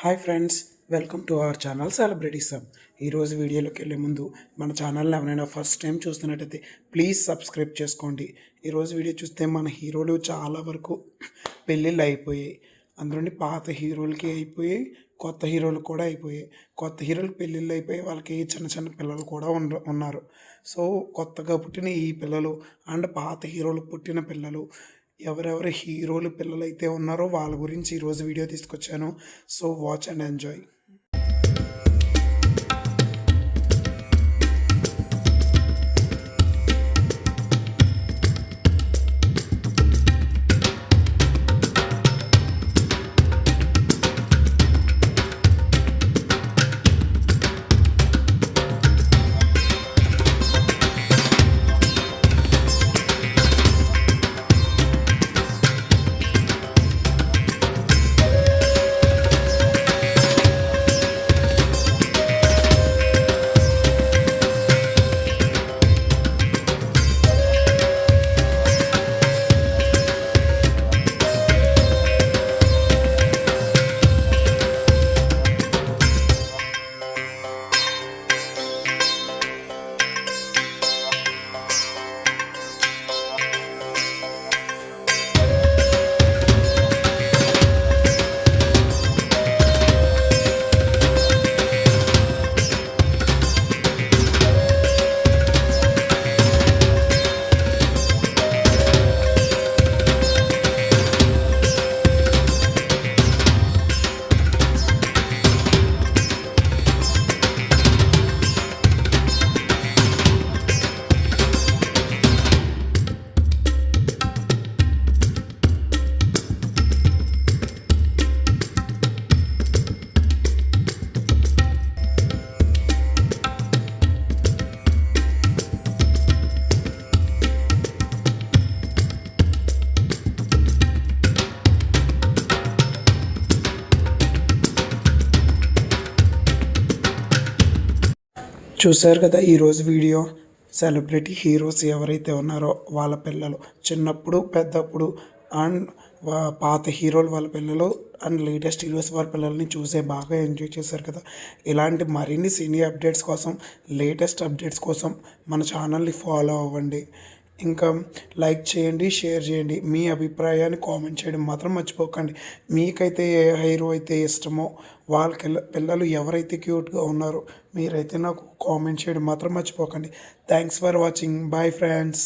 Hi friends, welcome to our channel సెలబ్రిటీసం. ఈరోజు వీడియోలోకి వెళ్ళే ముందు మన ఛానల్ని ఎవరైనా ఫస్ట్ టైం చూస్తున్నట్టయితే ప్లీజ్ సబ్స్క్రైబ్ చేసుకోండి. ఈరోజు వీడియో చూస్తే మన హీరోలు చాలా వరకు పెళ్ళిళ్ళు అయిపోయాయి. అందులోని పాత హీరోలకి అయిపోయాయి, కొత్త హీరోలు కూడా అయిపోయాయి. కొత్త హీరోలకు పెళ్ళిళ్ళు అయిపోయి వాళ్ళకి చిన్న చిన్న పిల్లలు కూడా ఉన్నారు. సో కొత్తగా పుట్టిన ఈ పిల్లలు అండ్ పాత హీరోలకు పుట్టిన పిల్లలు ఎవరెవరు హీరోలు పిల్లలైతే ఉన్నారో వాళ్ళ గురించి ఈరోజు వీడియో తీసుకొచ్చాను. So watch and enjoy. చూశారు కదా ఈరోజు వీడియో. సెలబ్రిటీ హీరోస్ ఎవరైతే ఉన్నారో వాళ్ళ పిల్లలు చిన్నప్పుడు, పెద్దప్పుడు అండ్ పాత హీరోలు వాళ్ళ పిల్లలు అండ్ లేటెస్ట్ హీరోస్ వాళ్ళ పిల్లల్ని చూసే బాగా ఎంజాయ్ చేశారు కదా. ఇలాంటి మరిన్ని సినీ అప్డేట్స్ కోసం, లేటెస్ట్ అప్డేట్స్ కోసం మన ఛానల్ని ఫాలో అవ్వండి. ఇంకా లైక్ చేయండి, షేర్ చేయండి. మీ అభిప్రాయాన్ని కామెంట్ చేయడం మాత్రం మర్చిపోకండి. మీకైతే ఏ హీరో అయితే ఇష్టమో వాళ్ళ పిల్లలు ఎవరైతే క్యూట్గా ఉన్నారో మీరైతే నాకు కామెంట్ చేయడం మాత్రం మర్చిపోకండి. Thanks for watching. Bye friends.